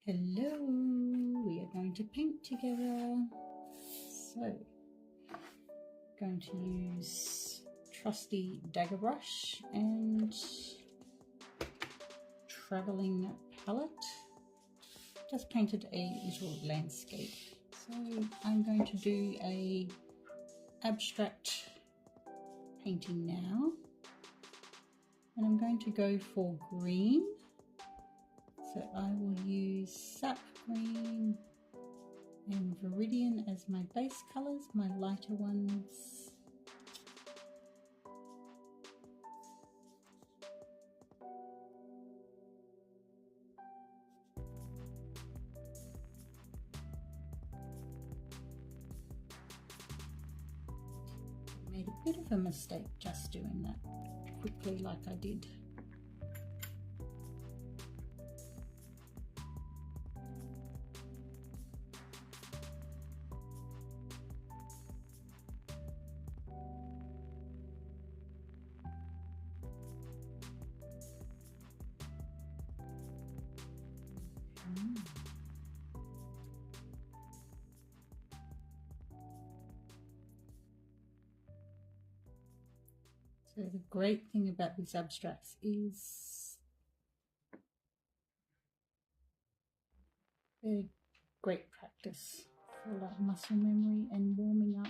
Hello, we are going to paint together. So, going to use trusty dagger brush and travelling palette. Just painted a little landscape. So I'm going to do a abstract painting now. And I'm going to go for green. So I will use sap green and viridian as my base colours, my lighter ones. Made a bit of a mistake just doing that quickly like I did. So the great thing about these abstracts is they're great practice for like muscle memory and warming up.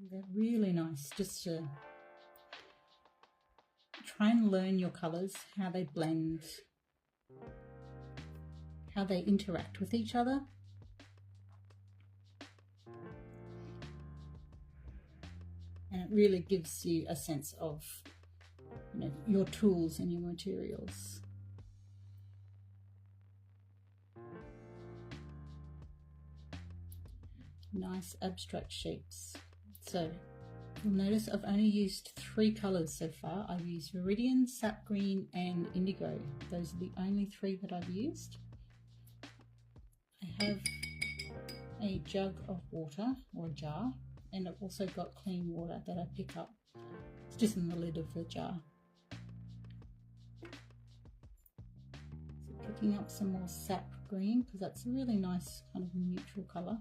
They're really nice just to try and learn your colours, how they blend, how they interact with each other. And it really gives you a sense of, you know, your tools and your materials. Nice abstract shapes. So you'll notice I've only used 3 colours so far. I've used viridian, sap green and indigo. Those are the only 3 that I've used. I have a jug of water or a jar, and I've also got clean water that I pick up. It's just in the lid of the jar. So picking up some more sap green because that's a really nice kind of neutral colour.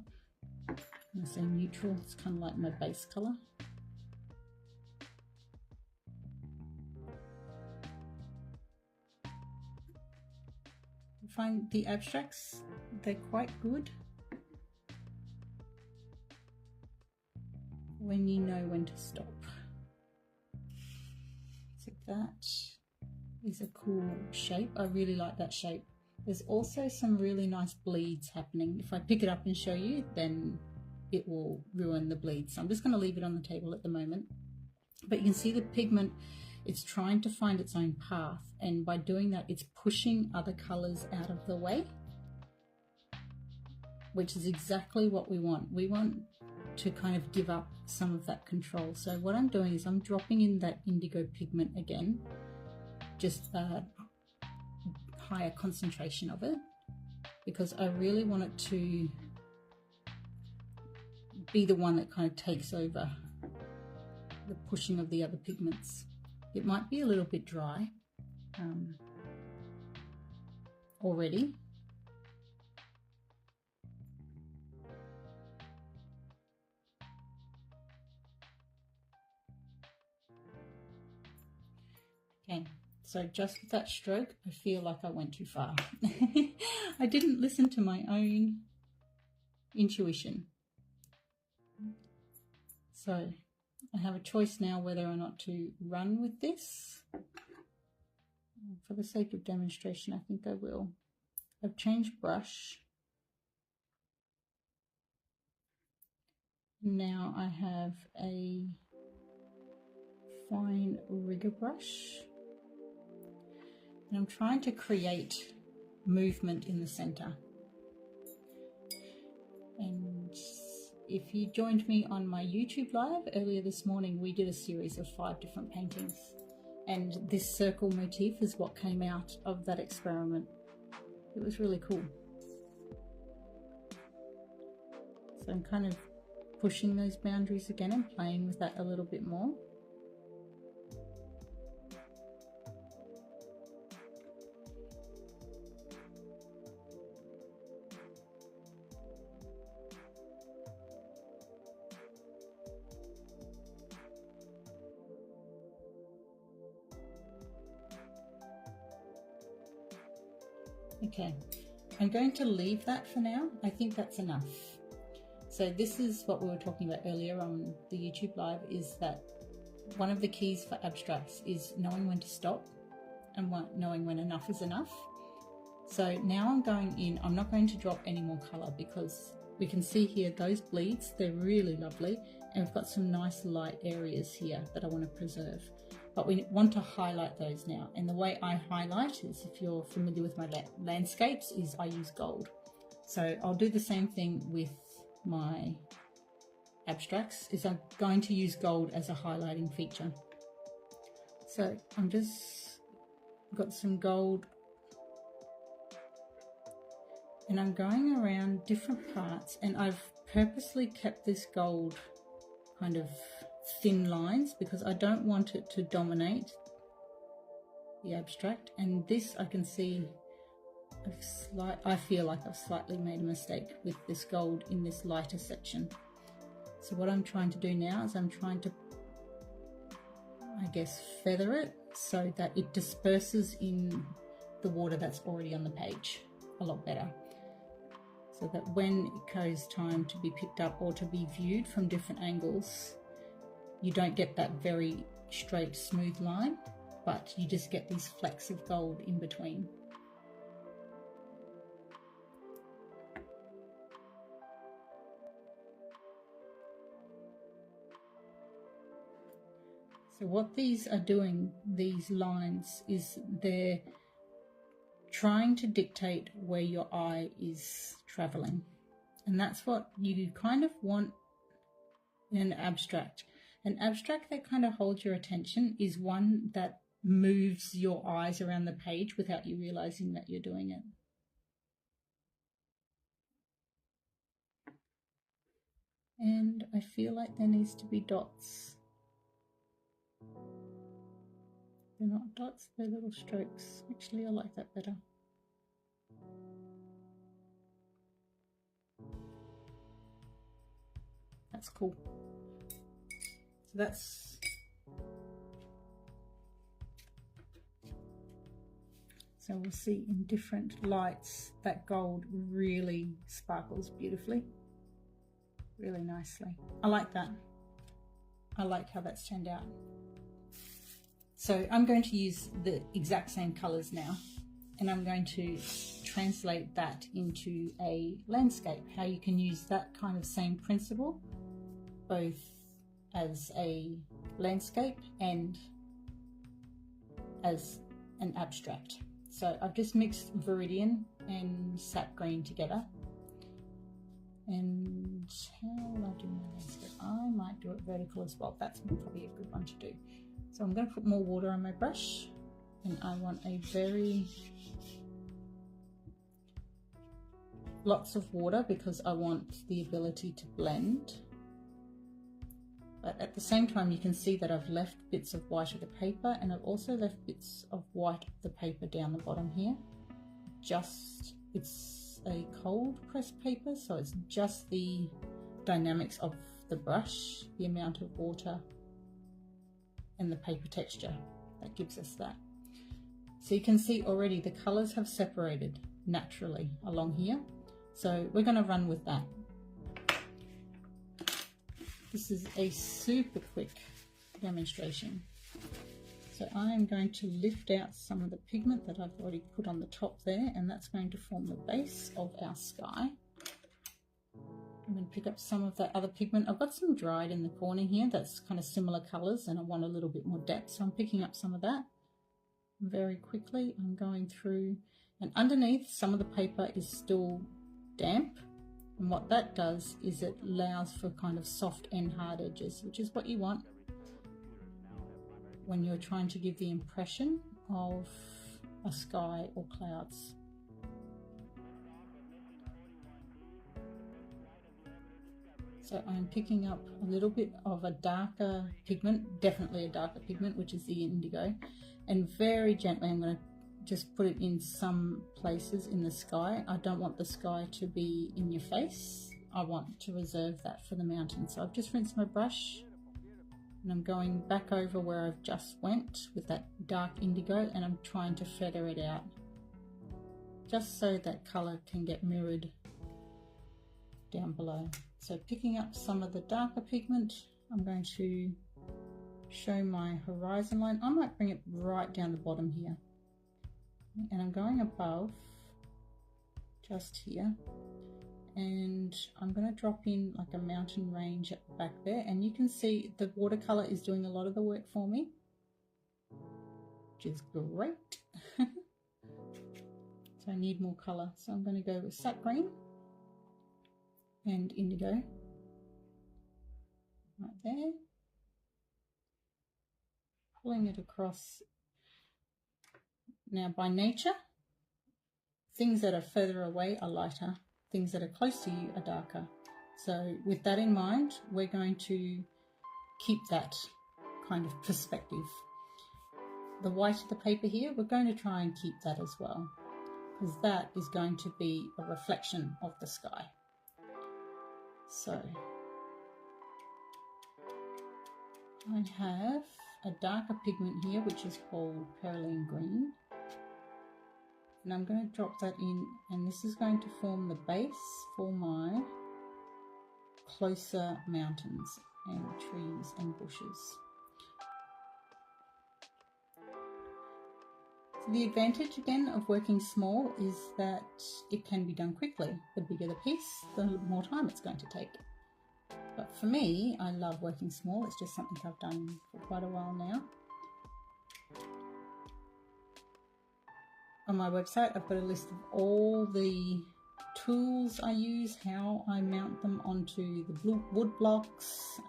When I say neutral, it's kind of like my base colour. I find the abstracts, they're quite good when you know when to stop. So that is a cool shape. I really like that shape. There's also some really nice bleeds happening. If I pick it up and show you, then it will ruin the bleed. So I'm just going to leave it on the table at the moment. But you can see the pigment, it's trying to find its own path. And by doing that, it's pushing other colours out of the way, which is exactly what we want. We want to kind of give up some of that control. So what I'm doing is I'm dropping in that indigo pigment again, just a higher concentration of it, because I really want it to be the one that kind of takes over the pushing of the other pigments. It might be a little bit dry already. Okay, so just with that stroke, I feel like I went too far. I didn't listen to my own intuition. So I have a choice now whether or not to run with this. For the sake of demonstration, I think I will. I've changed brush. Now I have a fine rigger brush. And I'm trying to create movement in the center. And if you joined me on my YouTube live earlier this morning, we did a series of 5 different paintings. And this circle motif is what came out of that experiment. It was really cool. So I'm kind of pushing those boundaries again and playing with that a little bit more. Okay, I'm going to leave that for now. I think that's enough. So this is what we were talking about earlier on the YouTube live, is that one of the keys for abstracts is knowing when to stop and knowing when enough is enough. So now I'm going in, I'm not going to drop any more colour because we can see here those bleeds, they're really lovely, and we've got some nice light areas here that I want to preserve. But we want to highlight those now. And the way I highlight is, if you're familiar with my landscapes, is I use gold. So I'll do the same thing with my abstracts, is I'm going to use gold as a highlighting feature. So I'm just got some gold and I'm going around different parts, and I've purposely kept this gold kind of thin lines because I don't want it to dominate the abstract. And this, I can see I feel like I've slightly made a mistake with this gold in this lighter section. So what I'm trying to do now is I'm trying to, I guess, feather it so that it disperses in the water that's already on the page a lot better, so that when it goes time to be picked up or to be viewed from different angles, you don't get that very straight, smooth line, but you just get these flecks of gold in between. So what these are doing, these lines, is they're trying to dictate where your eye is traveling. And that's what you kind of want in an abstract. An abstract that kind of holds your attention is one that moves your eyes around the page without you realizing that you're doing it. And I feel like there needs to be dots. They're not dots, they're little strokes. Actually, I like that better. That's cool. So that's... So we'll see in different lights that gold really sparkles beautifully, really nicely. I like that. I like how that's turned out. So I'm going to use the exact same colors now, and I'm going to translate that into a landscape, how you can use that kind of same principle both as a landscape and as an abstract. So I've just mixed Viridian and Sap Green together. And how will I do my landscape? I might do it vertical as well. That's probably a good one to do. So I'm going to put more water on my brush, and I want a lots of water because I want the ability to blend. But at the same time, you can see that I've left bits of white of the paper, and I've also left bits of white of the paper down the bottom here. It's a cold pressed paper, so it's just the dynamics of the brush, the amount of water and the paper texture that gives us that. So you can see already the colors have separated naturally along here. So we're going to run with that. This is a super quick demonstration. So I am going to lift out some of the pigment that I've already put on the top there, and that's going to form the base of our sky. I'm going to pick up some of that other pigment. I've got some dried in the corner here that's kind of similar colors, and I want a little bit more depth, so I'm picking up some of that very quickly. I'm going through, and underneath some of the paper is still damp, and what that does is it allows for kind of soft and hard edges, which is what you want when you're trying to give the impression of a sky or clouds. So I'm picking up a little bit of a darker pigment, definitely a darker pigment, which is the indigo, and very gently I'm going to just put it in some places in the sky. I don't want the sky to be in your face. I want to reserve that for the mountain. So I've just rinsed my brush and I'm going back over where I've just went with that dark indigo, and I'm trying to feather it out just so that colour can get mirrored down below. So picking up some of the darker pigment, I'm going to show my horizon line. I might bring it right down the bottom here. And I'm going above, just here. And I'm going to drop in like a mountain range back there. And you can see the watercolor is doing a lot of the work for me, which is great. So I need more color. So I'm going to go with sap green and indigo right there, pulling it across. Now by nature, things that are further away are lighter, things that are close to you are darker. So with that in mind, we're going to keep that kind of perspective. The white of the paper here, we're going to try and keep that as well, because that is going to be a reflection of the sky. So I have a darker pigment here, which is called Perylene Green. And I'm going to drop that in, and this is going to form the base for my closer mountains and trees and bushes. So the advantage again of working small is that it can be done quickly. The bigger the piece, the more time it's going to take. But for me, I love working small. It's just something I've done for quite a while now. On my website, I've got a list of all the tools I use, how I mount them onto the wood blocks.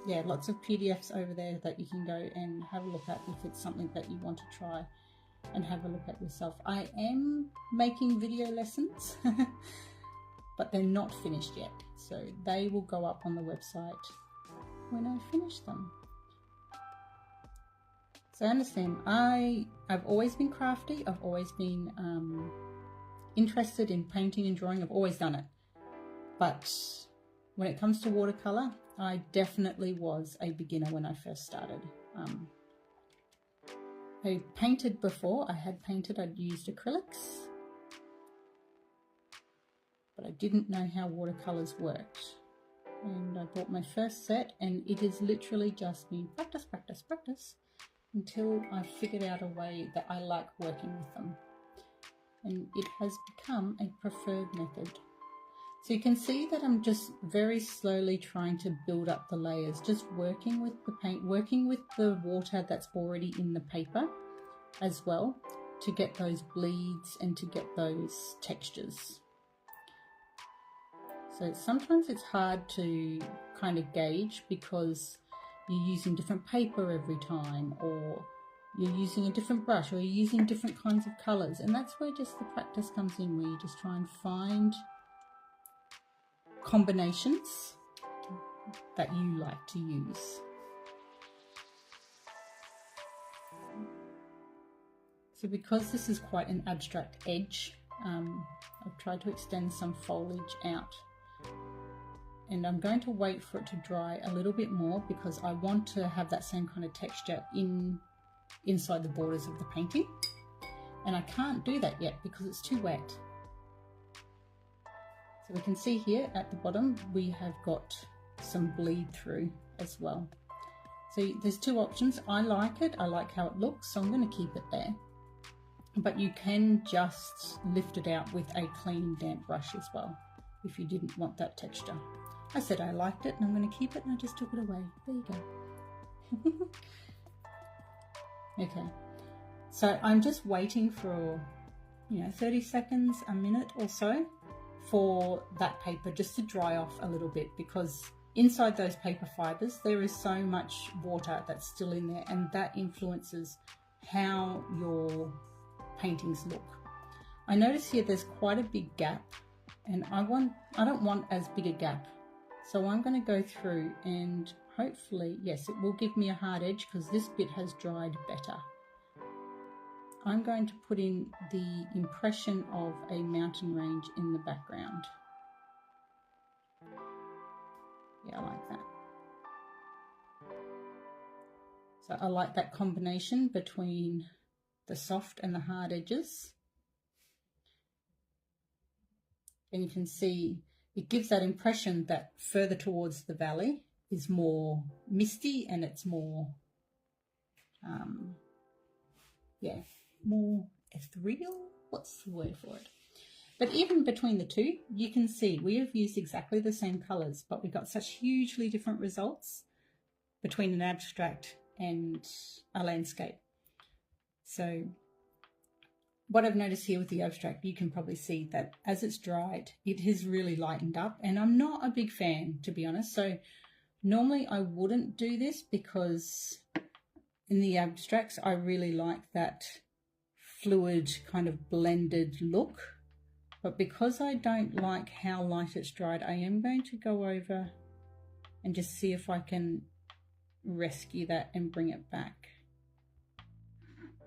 Yeah, lots of PDFs over there that you can go and have a look at if it's something that you want to try and have a look at yourself. I am making video lessons, but they're not finished yet. So they will go up on the website when I finish them. So I understand, I've always been crafty, I've always been interested in painting and drawing, I've always done it. But when it comes to watercolor, I definitely was a beginner when I first started. I painted before, I'd used acrylics, but I didn't know how watercolors worked. And I bought my first set, and it is literally just me practice, practice, practice, until I figured out a way that I like working with them. And it has become a preferred method. So you can see that I'm just very slowly trying to build up the layers, just working with the paint, working with the water that's already in the paper as well, to get those bleeds and to get those textures. So sometimes it's hard to kind of gauge because you're using different paper every time, or you're using a different brush, or you're using different kinds of colours, and that's where just the practice comes in, where you just try and find combinations that you like to use. So because this is quite an abstract edge, I've tried to extend some foliage out. And I'm going to wait for it to dry a little bit more because I want to have that same kind of texture inside the borders of the painting. And I can't do that yet because it's too wet. So we can see here at the bottom, we have got some bleed through as well. So there's two options. I like it, I like how it looks, so I'm going to keep it there. But you can just lift it out with a clean damp brush as well, if you didn't want that texture. I said I liked it and I'm going to keep it, and I just took it away. There you go. Okay, so I'm just waiting for 30 seconds, a minute or so for that paper just to dry off a little bit, because inside those paper fibers there is so much water that's still in there, and that influences how your paintings look. I notice here there's quite a big gap, and I don't want as big a gap. So I'm going to go through and hopefully, yes, it will give me a hard edge because this bit has dried better. I'm going to put in the impression of a mountain range in the background. Yeah, I like that. So I like that combination between the soft and the hard edges. And you can see it gives that impression that further towards the valley is more misty and it's more, more ethereal. What's the word for it? But even between the two, you can see we have used exactly the same colours, but we got such hugely different results between an abstract and a landscape. So what I've noticed here with the abstract, you can probably see that as it's dried, it has really lightened up, and I'm not a big fan, to be honest. So normally I wouldn't do this because in the abstracts, I really like that fluid kind of blended look. But because I don't like how light it's dried, I am going to go over and just see if I can rescue that and bring it back.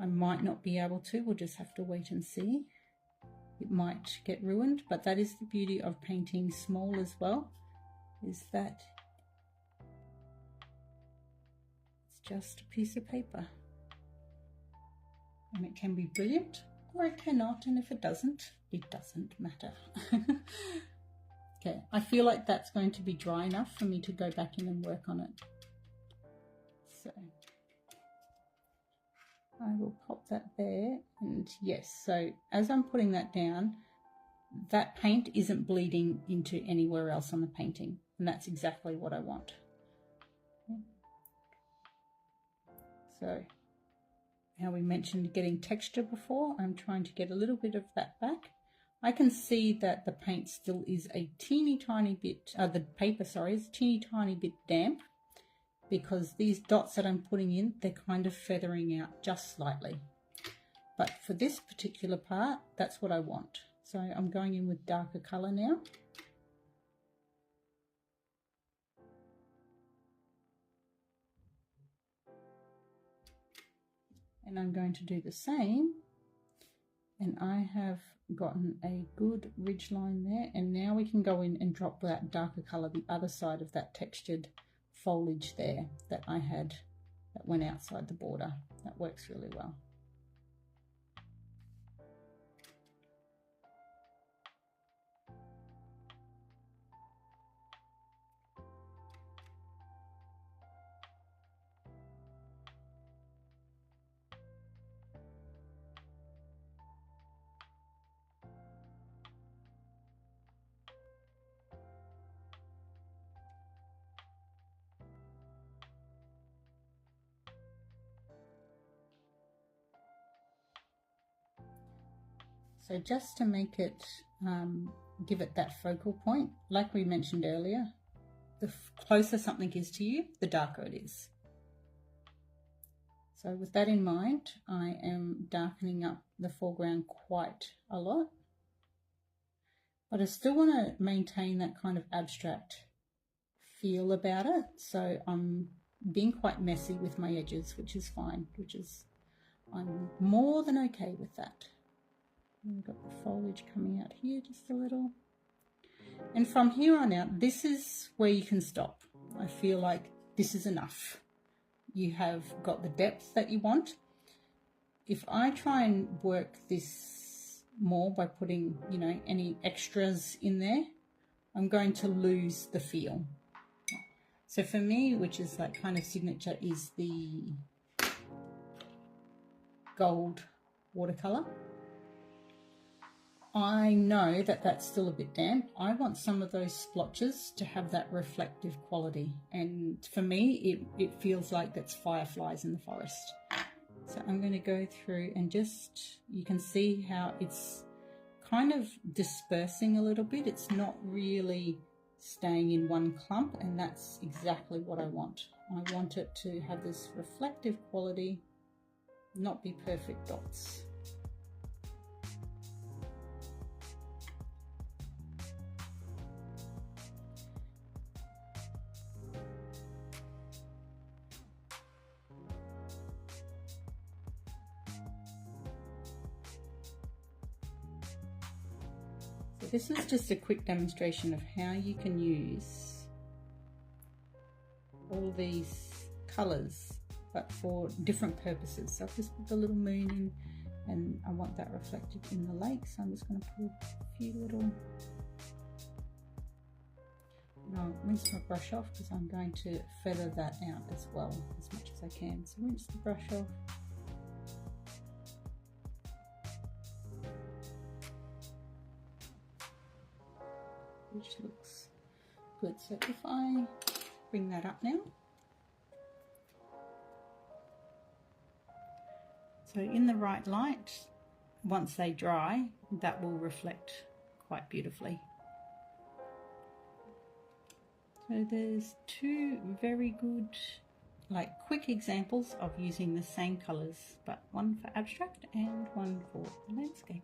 I might not be able to, we'll just have to wait and see. It might get ruined, but that is the beauty of painting small as well, is that it's just a piece of paper. And it can be brilliant or it cannot, and if it doesn't matter. Okay, I feel like that's going to be dry enough for me to go back in and work on it. So I will pop that there, and yes, so as I'm putting that down, that paint isn't bleeding into anywhere else on the painting, and that's exactly what I want. So how we mentioned getting texture before, I'm trying to get a little bit of that back. I can see that the paint still is a teeny tiny bit, the paper, sorry, is a teeny tiny bit damp, because these dots that I'm putting in, they're kind of feathering out just slightly. But for this particular part, that's what I want. So I'm going in with darker colour now. And I'm going to do the same. And I have gotten a good ridge line there. And now we can go in and drop that darker colour the other side of that textured foliage there that I had that went outside the border. That works really well. So just to make it, give it that focal point, like we mentioned earlier, the closer something is to you, the darker it is. So with that in mind, I am darkening up the foreground quite a lot, but I still want to maintain that kind of abstract feel about it. So I'm being quite messy with my edges, which is fine, I'm more than okay with that. We've got the foliage coming out here just a little. And from here on out, this is where you can stop. I feel like this is enough. You have got the depth that you want. If I try and work this more by putting, you know, any extras in there, I'm going to lose the feel. So for me, which is like kind of signature, is the gold watercolor. I know that that's still a bit damp. I want some of those splotches to have that reflective quality. And for me, it feels like that's fireflies in the forest. So I'm going to go through and just, you can see how it's kind of dispersing a little bit. It's not really staying in one clump, and that's exactly what I want. I want it to have this reflective quality, not be perfect dots. this is just a quick demonstration of how you can use all these colours, but for different purposes. So I've just put the little moon in, and I want that reflected in the lake, so I'm just going to put a few little, and I'll rinse my brush off because I'm going to feather that out as well as much as I can. So rinse the brush off. Which looks good. So if I bring that up now, so in the right light, once they dry, that will reflect quite beautifully. So there's two very good, like, quick examples of using the same colours, but one for abstract and one for landscape.